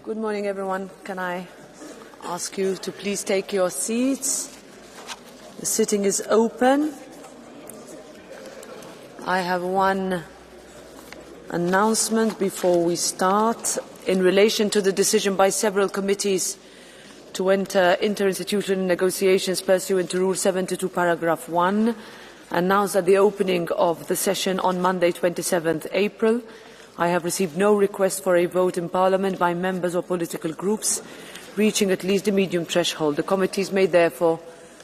Good morning, everyone. Can I ask you to please take your seats? The sitting is open. I have one announcement before we start. In relation to the decision by several committees to enter interinstitutional negotiations pursuant to Rule 72, paragraph 1, announced at the opening of the session on Monday, 27th April, I have received no request for a vote in Parliament by members or political groups reaching at least the medium threshold. The committees may therefore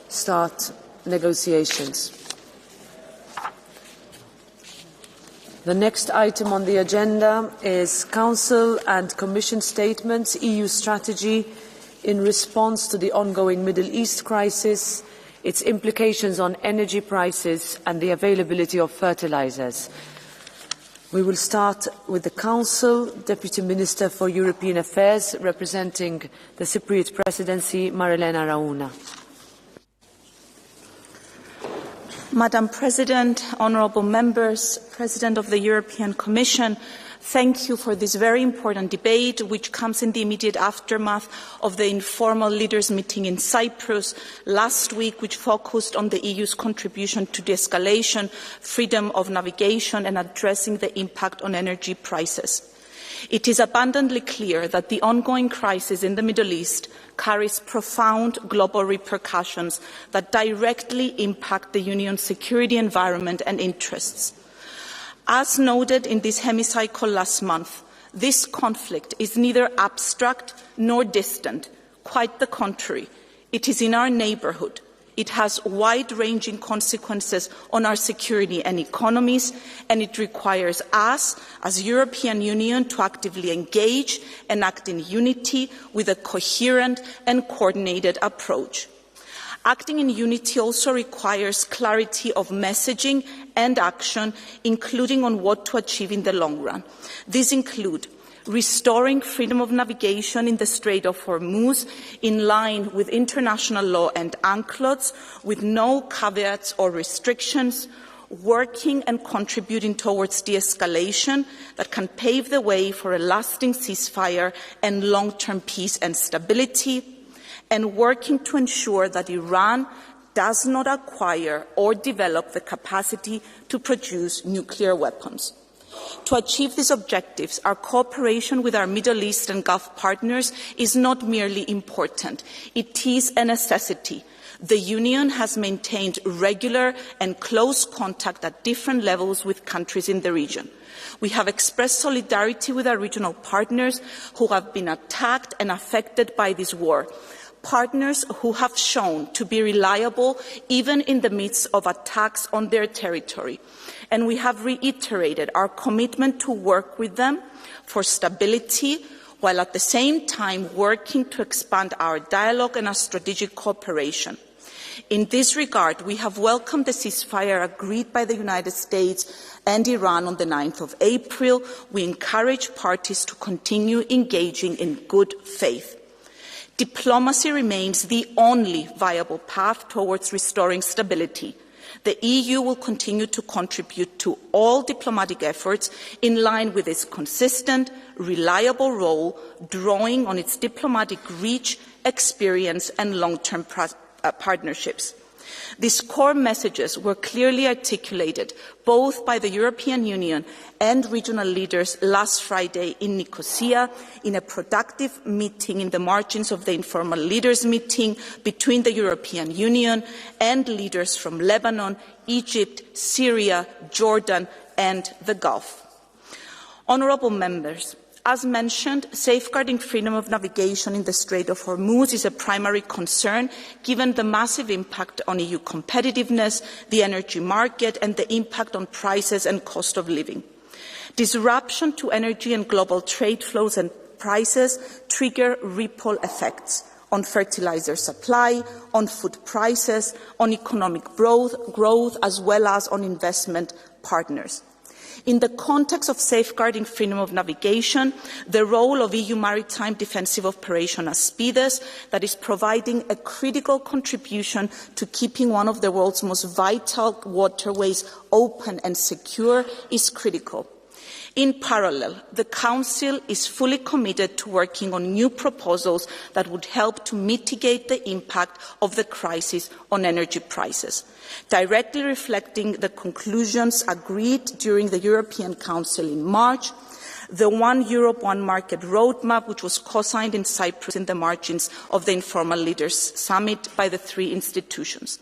start negotiations. The next item on the agenda is Council and Commission statements, EU strategy in response to the ongoing Middle East crisis, its implications on energy prices and the availability of fertilizers. We will start with the Council. Deputy Minister for European Affairs, representing the Cypriot Presidency, Marilena Rauna. Madam President, honourable members, President of the European Commission, thank you for this very important debate, which comes in the immediate aftermath of the informal leaders' meeting in Cyprus last week, which focused on the EU's contribution to de-escalation, freedom of navigation and addressing the impact on energy prices. It is abundantly clear that the ongoing crisis in the Middle East carries profound global repercussions that directly impact the Union's security environment and interests. As noted in this hemicycle last month, this conflict is neither abstract nor distant. Quite the contrary. It is in our neighbourhood. It has wide-ranging consequences on our security and economies, and it requires us, as European Union, to actively engage and act in unity with a coherent and coordinated approach. Acting in unity also requires clarity of messaging and action, including on what to achieve in the long run. These include restoring freedom of navigation in the Strait of Hormuz in line with international law and UNCLOS, with no caveats or restrictions, working and contributing towards de-escalation that can pave the way for a lasting ceasefire and long-term peace and stability, and working to ensure that Iran does not acquire or develop the capacity to produce nuclear weapons. To achieve these objectives, our cooperation with our Middle East and Gulf partners is not merely important, it is a necessity. The Union has maintained regular and close contact at different levels with countries in the region. We have expressed solidarity with our regional partners who have been attacked and affected by this war. Partners who have shown to be reliable even in the midst of attacks on their territory. And we have reiterated our commitment to work with them for stability, while at the same time working to expand our dialogue and our strategic cooperation. In this regard, we have welcomed the ceasefire agreed by the United States and Iran on the 9th of April. We encourage parties to continue engaging in good faith. Diplomacy remains the only viable path towards restoring stability. The EU will continue to contribute to all diplomatic efforts in line with its consistent, reliable role, drawing on its diplomatic reach, experience and long-term partnerships. These core messages were clearly articulated both by the European Union and regional leaders last Friday in Nicosia in a productive meeting in the margins of the informal leaders meeting between the European Union and leaders from Lebanon, Egypt, Syria, Jordan and the Gulf. Honourable members, as mentioned, safeguarding freedom of navigation in the Strait of Hormuz is a primary concern, given the massive impact on EU competitiveness, the energy market, and the impact on prices and cost of living. Disruption to energy and global trade flows and prices trigger ripple effects on fertilizer supply, on food prices, on economic growth, as well as on investment partners. In the context of safeguarding freedom of navigation, the role of EU Maritime Defensive Operation Aspides, that is providing a critical contribution to keeping one of the world's most vital waterways open and secure, is critical. In parallel, the Council is fully committed to working on new proposals that would help to mitigate the impact of the crisis on energy prices, directly reflecting the conclusions agreed during the European Council in March, the One Europe, One Market roadmap, which was co-signed in Cyprus in the margins of the Informal Leaders Summit by the three institutions.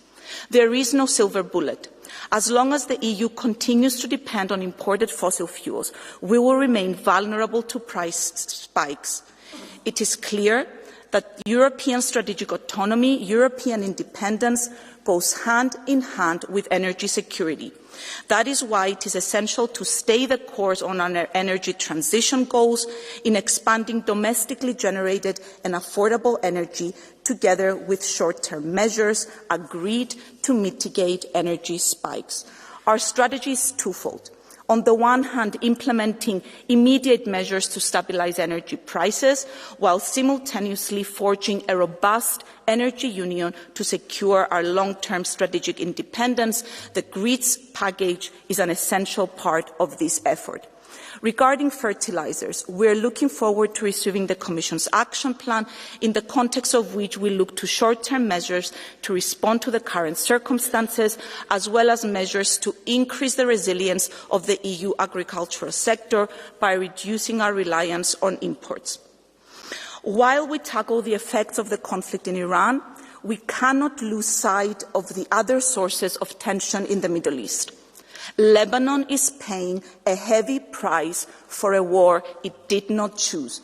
There is no silver bullet. As long as the EU continues to depend on imported fossil fuels, we will remain vulnerable to price spikes. It is clear that European strategic autonomy, European independence, goes hand in hand with energy security. That is why it is essential to stay the course on our energy transition goals in expanding domestically generated and affordable energy, together with short-term measures agreed to mitigate energy spikes. Our strategy is twofold. On the one hand, implementing immediate measures to stabilise energy prices, while simultaneously forging a robust energy union to secure our long-term strategic independence. The grids package is an essential part of this effort. Regarding fertilizers, we are looking forward to receiving the Commission's action plan, in the context of which we look to short-term measures to respond to the current circumstances, as well as measures to increase the resilience of the EU agricultural sector by reducing our reliance on imports. While we tackle the effects of the conflict in Iran, we cannot lose sight of the other sources of tension in the Middle East. Lebanon is paying a heavy price for a war it did not choose.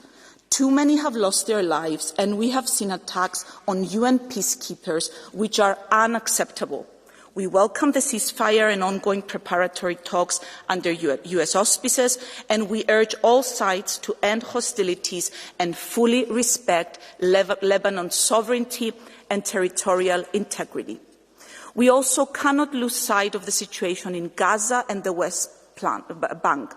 Too many have lost their lives, and we have seen attacks on UN peacekeepers which are unacceptable. We welcome the ceasefire and ongoing preparatory talks under US auspices, and we urge all sides to end hostilities and fully respect Lebanon's sovereignty and territorial integrity. We also cannot lose sight of the situation in Gaza and the West Bank.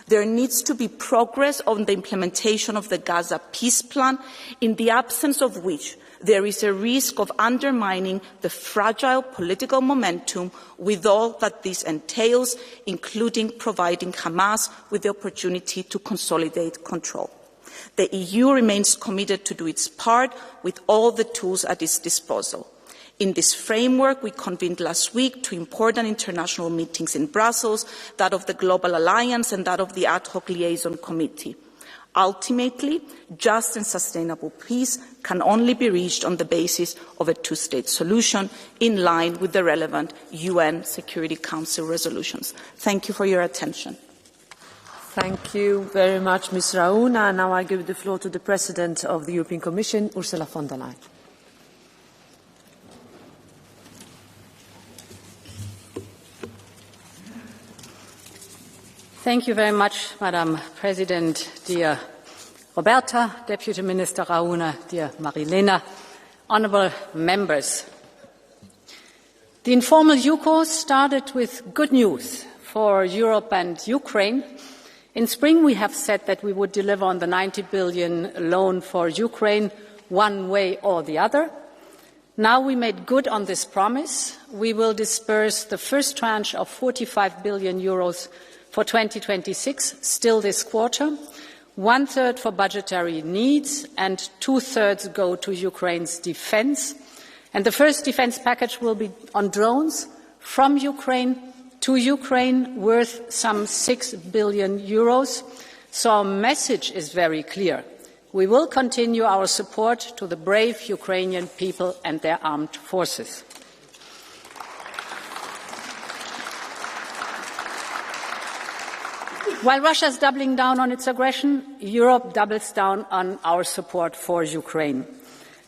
There needs to be progress on the implementation of the Gaza peace plan, in the absence of which there is a risk of undermining the fragile political momentum with all that this entails, including providing Hamas with the opportunity to consolidate control. The EU remains committed to do its part with all the tools at its disposal. In this framework, we convened last week two important international meetings in Brussels, that of the Global Alliance and that of the Ad Hoc Liaison Committee. Ultimately, just and sustainable peace can only be reached on the basis of a two-state solution, in line with the relevant UN Security Council resolutions. Thank you for your attention. Thank you very much, Ms. Rauna. Now I give the floor to the President of the European Commission, Ursula von der Leyen. Thank you very much, Madam President, dear Roberta, Deputy Minister Rauna, dear Marilena, honourable members. The informal UCO started with good news for Europe and Ukraine. In spring, we have said that we would deliver on the 90 billion loan for Ukraine, one way or the other. Now we made good on this promise. We will disburse the first tranche of 45 billion euros for 2026, still this quarter, 1/3 for budgetary needs and 2/3 go to Ukraine's defence. And the first defence package will be on drones from Ukraine to Ukraine, worth some 6 billion euros. So our message is very clear. We will continue our support to the brave Ukrainian people and their armed forces. While Russia is doubling down on its aggression, Europe doubles down on our support for Ukraine.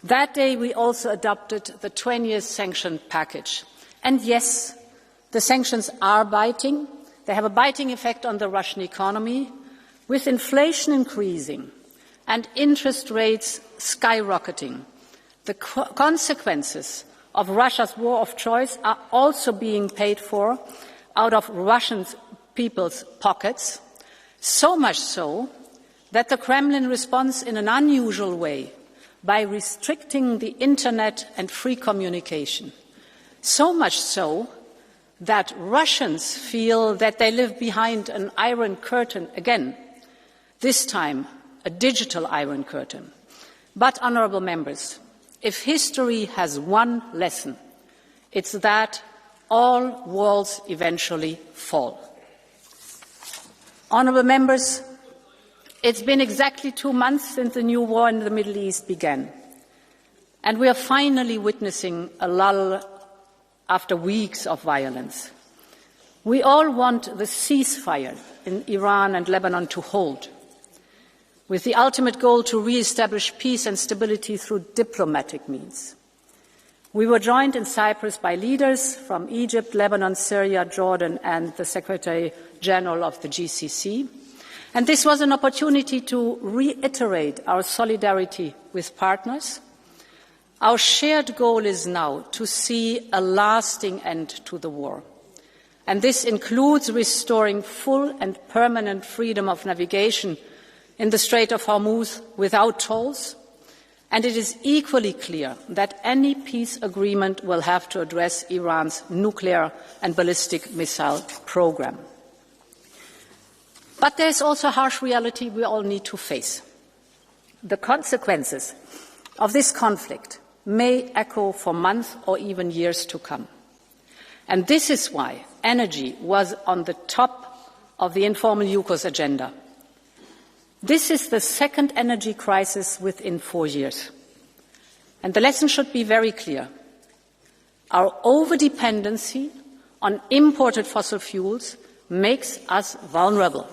That day, we also adopted the 20th sanction package. And yes, the sanctions are biting. They have a biting effect on the Russian economy, with inflation increasing and interest rates skyrocketing. The consequences of Russia's war of choice are also being paid for out of Russian people's pockets, so much so that the Kremlin responds in an unusual way by restricting the internet and free communication. So much so that Russians feel that they live behind an iron curtain again, this time a digital iron curtain. But, honourable members, if history has one lesson, it's that all walls eventually fall. Honourable members, it's been exactly 2 months since the new war in the Middle East began, and we are finally witnessing a lull after weeks of violence. We all want the ceasefire in Iran and Lebanon to hold, with the ultimate goal to re-establish peace and stability through diplomatic means. We were joined in Cyprus by leaders from Egypt, Lebanon, Syria, Jordan, and the Secretary General of the GCC. And this was an opportunity to reiterate our solidarity with partners. Our shared goal is now to see a lasting end to the war. And this includes restoring full and permanent freedom of navigation in the Strait of Hormuz without tolls. And it is equally clear that any peace agreement will have to address Iran's nuclear and ballistic missile program. But there is also a harsh reality we all need to face. The consequences of this conflict may echo for months or even years to come. And this is why energy was on the top of the informal UKOS agenda. This is the second energy crisis within 4 years. And the lesson should be very clear. Our overdependency on imported fossil fuels makes us vulnerable.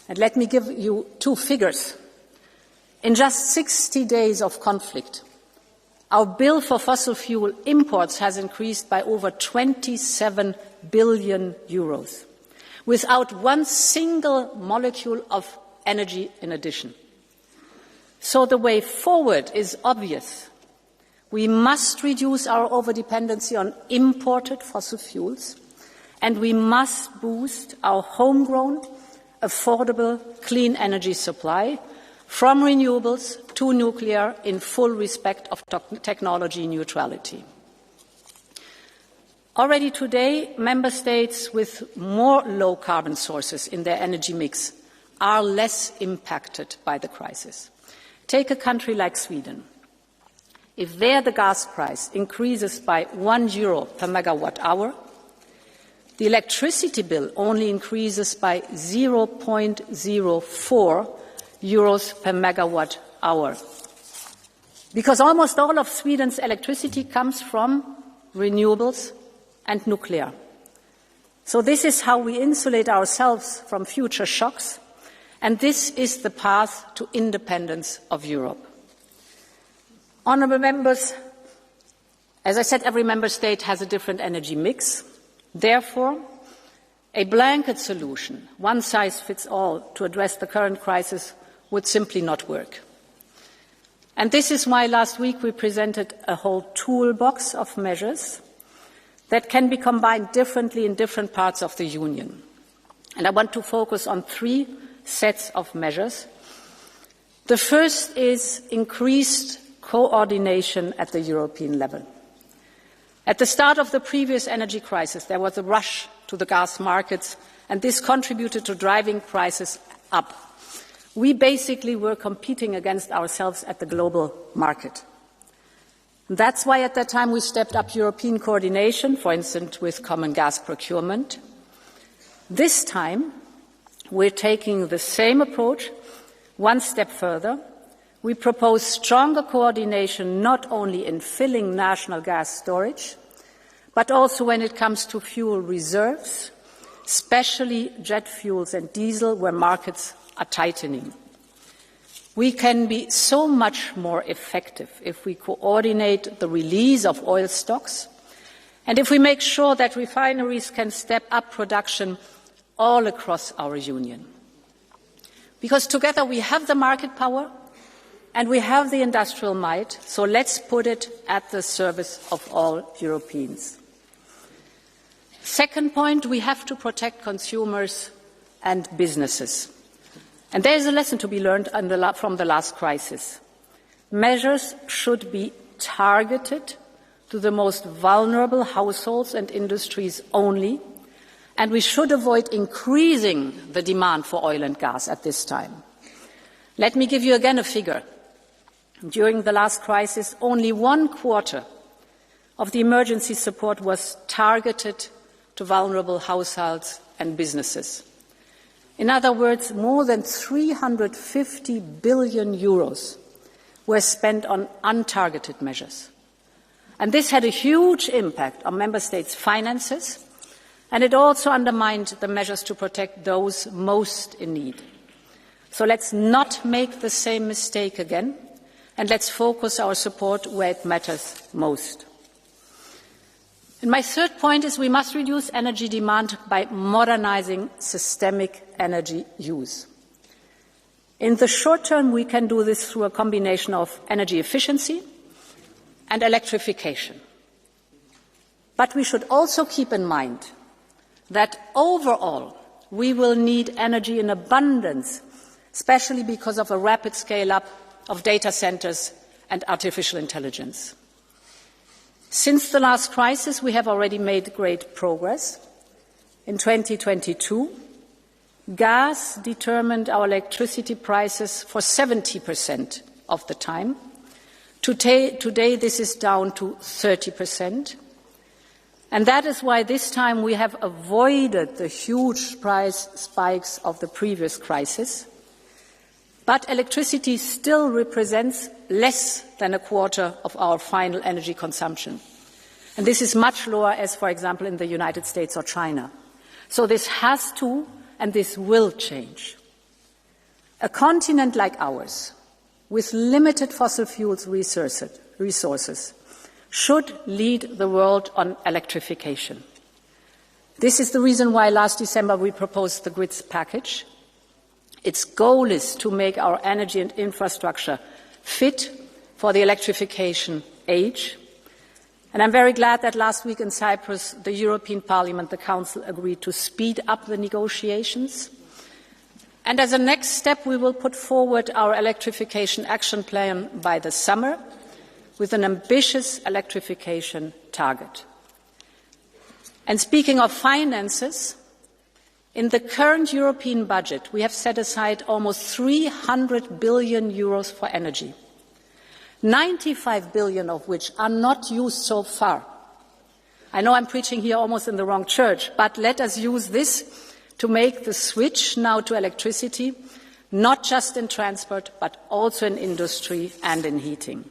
And let me give you 2 figures. In just 60 days of conflict, our bill for fossil fuel imports has increased by over 27 billion euros, without one single molecule of energy in addition. So the way forward is obvious. We must reduce our overdependency on imported fossil fuels, and we must boost our homegrown, affordable, clean energy supply from renewables to nuclear in full respect of technology neutrality. Already today, member states with more low-carbon sources in their energy mix are less impacted by the crisis. Take a country like Sweden. If there the gas price increases by €1 per megawatt hour, the electricity bill only increases by 0.04 euros per megawatt hour. Because almost all of Sweden's electricity comes from renewables and nuclear. So this is how we insulate ourselves from future shocks, and this is the path to independence of Europe. Honourable members, as I said, every member state has a different energy mix. Therefore, a blanket solution, one size fits all, to address the current crisis would simply not work. And this is why last week we presented a whole toolbox of measures that can be combined differently in different parts of the Union. And I want to focus on 3 sets of measures. The first is increased coordination at the European level. At the start of the previous energy crisis, there was a rush to the gas markets, and this contributed to driving prices up. We basically were competing against ourselves at the global market. That's why at that time we stepped up European coordination, for instance, with common gas procurement. This time, we're taking the same approach, one step further. We propose stronger coordination not only in filling national gas storage, but also when it comes to fuel reserves, especially jet fuels and diesel, where markets are tightening. We can be so much more effective if we coordinate the release of oil stocks and if we make sure that refineries can step up production all across our Union. Because together we have the market power and we have the industrial might, so let's put it at the service of all Europeans. Second point, we have to protect consumers and businesses. And there is a lesson to be learned from the last crisis. Measures should be targeted to the most vulnerable households and industries only, and we should avoid increasing the demand for oil and gas at this time. Let me give you again a figure. During the last crisis, only 1/4 of the emergency support was targeted to vulnerable households and businesses. In other words, more than 350 billion euros were spent on untargeted measures. And this had a huge impact on member states' finances, and it also undermined the measures to protect those most in need. So let's not make the same mistake again, and let's focus our support where it matters most. And my third point is we must reduce energy demand by modernizing systemic energy use. In the short term, we can do this through a combination of energy efficiency and electrification. But we should also keep in mind that overall we will need energy in abundance, especially because of a rapid scale-up of data centers and artificial intelligence. Since the last crisis, we have already made great progress. In 2022, gas determined our electricity prices for 70% of the time. Today, this is down to 30%. And that is why this time we have avoided the huge price spikes of the previous crisis. But electricity still represents less than 1/4 of our final energy consumption. And this is much lower as, for example, in the United States or China. So this has to and this will change. A continent like ours, with limited fossil fuels resources, should lead the world on electrification. This is the reason why last December we proposed the grids package. Its goal is to make our energy and infrastructure fit for the electrification age. And I'm very glad that last week in Cyprus, the European Parliament, the Council agreed to speed up the negotiations. And as a next step, we will put forward our electrification action plan by the summer with an ambitious electrification target. And speaking of finances, in the current European budget, we have set aside almost 300 billion euros for energy, 95 billion of which are not used so far. I know I'm preaching here almost in the wrong church, but let us use this to make the switch now to electricity, not just in transport, but also in industry and in heating.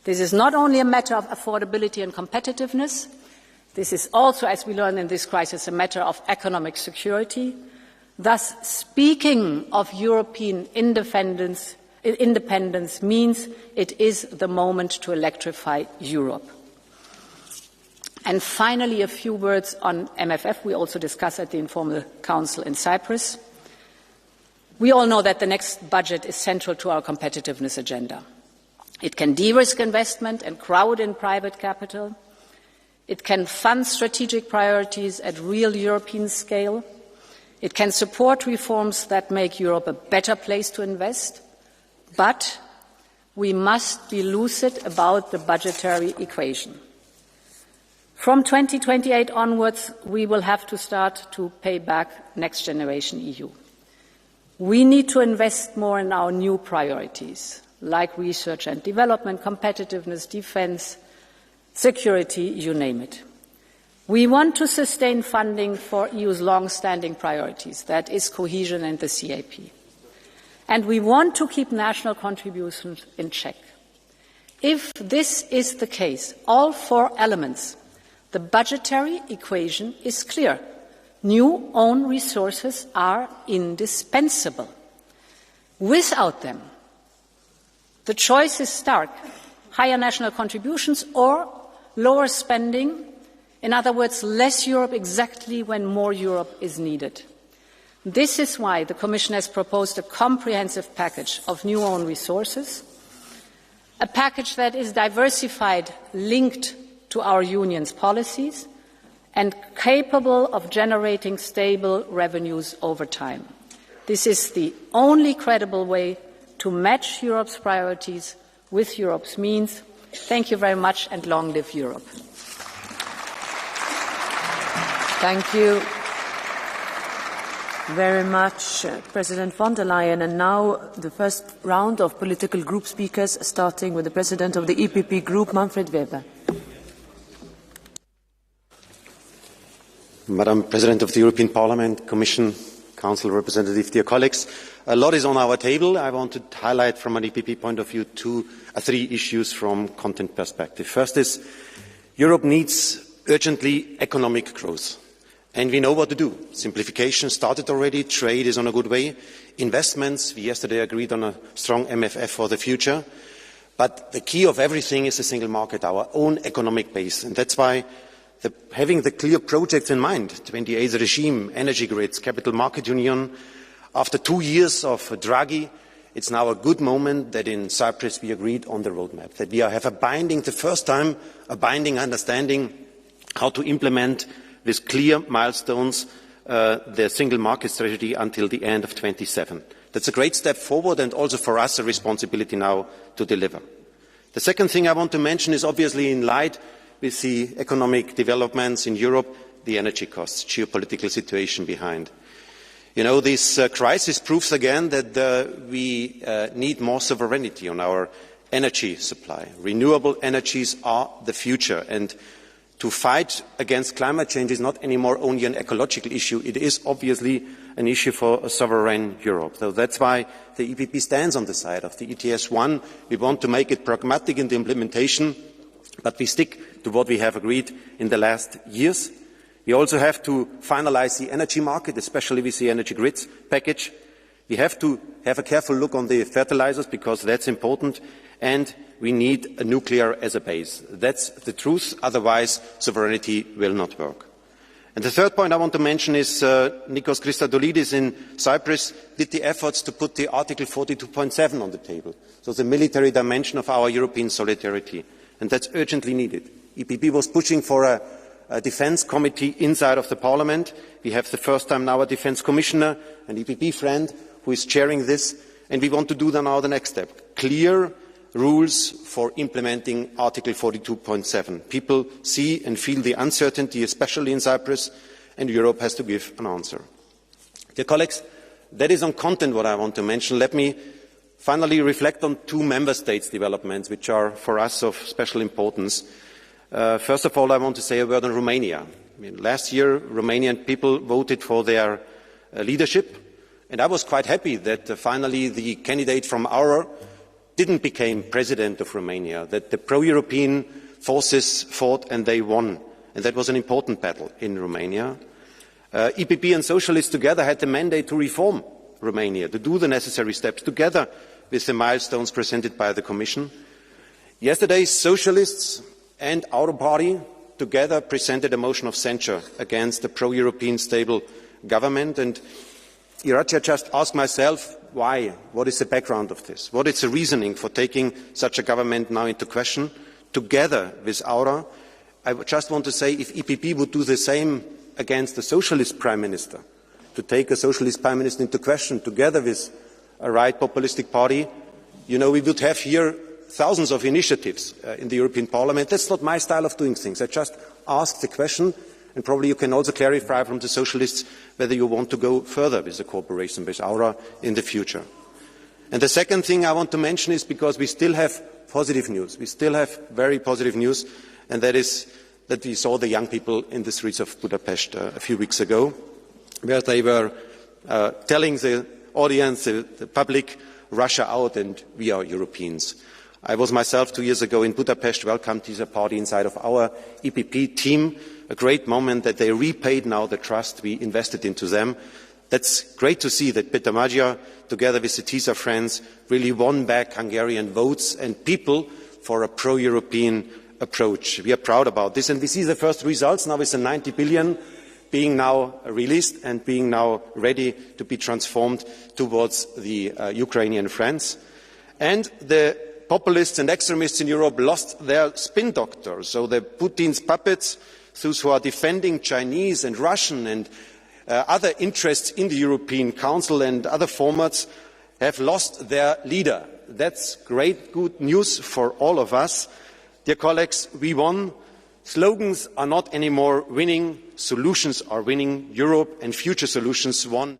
This is not only a matter of affordability and competitiveness, this is also, as we learn in this crisis, a matter of economic security. Thus, speaking of European independence means it is the moment to electrify Europe. And finally, a few words on MFF. We also discussed at the informal council in Cyprus. We all know that the next budget is central to our competitiveness agenda. It can de-risk investment and crowd in private capital. It can fund strategic priorities at real European scale. It can support reforms that make Europe a better place to invest. But we must be lucid about the budgetary equation. From 2028 onwards, we will have to start to pay back Next Generation EU. We need to invest more in our new priorities, like research and development, competitiveness, defence, security, you name it. We want to sustain funding for EU's long-standing priorities, that is cohesion and the CAP. And we want to keep national contributions in check. If this is the case, all four elements, the budgetary equation is clear. New own resources are indispensable. Without them, the choice is stark: higher national contributions or lower spending, in other words, less Europe exactly when more Europe is needed. This is why the Commission has proposed a comprehensive package of new own resources, a package that is diversified, linked to our Union's policies, and capable of generating stable revenues over time. This is the only credible way to match Europe's priorities with Europe's means Thank you very much, and long live Europe. Thank you very much, President von der Leyen. And now the first round of political group speakers, starting with the President of the EPP Group, Manfred Weber. Madam President of the European Parliament, Commission, Council representative, dear colleagues, a lot is on our table. I want to highlight from an EPP point of view three issues from content perspective. First is Europe needs urgently economic growth. And we know what to do. Simplification started already, trade is on a good way, investments, we yesterday agreed on a strong MFF for the future. But the key of everything is the single market, our own economic base. And that's why having the clear projects in mind, 28th regime, energy grids, capital market union, after 2 years of Draghi, it's now a good moment that in Cyprus we agreed on the roadmap, that we have the first time, a binding understanding how to implement with clear milestones the single market strategy until the end of 27. That's a great step forward and also for us a responsibility now to deliver. The second thing I want to mention is obviously in light with the economic developments in Europe, the energy costs, geopolitical situation behind. You know, this crisis proves again that we need more sovereignty on our energy supply. Renewable energies are the future, and to fight against climate change is not anymore only an ecological issue, it is obviously an issue for a sovereign Europe. So that's why the EPP stands on the side of the ETS1. We want to make it pragmatic in the implementation, but we stick to what we have agreed in the last years. We also have to finalise the energy market, especially with the energy grids package. We have to have a careful look on the fertilizers because that's important, and we need a nuclear as a base. That's the truth, otherwise sovereignty will not work. And the third point I want to mention is Nikos Christodoulidis in Cyprus did the efforts to put the Article 42.7 on the table, so the military dimension of our European solidarity, and that's urgently needed. EPP was pushing for a defence committee inside of the Parliament. We have the first time now a defence commissioner, an EPP friend, who is chairing this, and we want to do now the next step. Clear rules for implementing Article 42.7. People see and feel the uncertainty, especially in Cyprus, and Europe has to give an answer. Dear colleagues, that is on content what I want to mention. Let me finally reflect on two member states' developments, which are for us of special importance. First of all, I want to say a word on Romania. Last year, Romanian people voted for their leadership, and I was quite happy that finally the candidate from our didn't become president of Romania, that the pro-European forces fought and they won. And that was an important battle in Romania. EPP and Socialists together had the mandate to reform Romania, to do the necessary steps together with the milestones presented by the Commission. Yesterday, Socialists and our party together presented a motion of censure against the pro-European stable government. And Iracha just asked myself, why? What is the background of this? What is the reasoning for taking such a government now into question? Together with Aura, I just want to say if EPP would do the same against the socialist prime minister, to take a socialist prime minister into question together with a right populistic party, you know, we would have here thousands of initiatives in the European Parliament. That's not my style of doing things. I just ask the question, and probably you can also clarify from the socialists whether you want to go further with the cooperation with Aura in the future. And the second thing I want to mention is because we still have positive news. We still have very positive news, and that is that we saw the young people in the streets of Budapest a few weeks ago, where they were telling the audience, the public, Russia out and we are Europeans. I was myself 2 years ago in Budapest, welcomed the party inside of our EPP team. A great moment that they repaid now the trust we invested into them. That's great to see that Peter Magyar, together with the TISA friends, really won back Hungarian votes and people for a pro-European approach. We are proud about this, and we see the first results now with the 90 billion being now released and being now ready to be transformed towards the Ukrainian friends. And the populists and extremists in Europe lost their spin doctors, so the Putin's puppets, those who are defending Chinese and Russian and other interests in the European Council and other formats, have lost their leader. That's great, good news for all of us. Dear colleagues, we won. Slogans are not anymore winning, solutions are winning. Europe and future solutions won.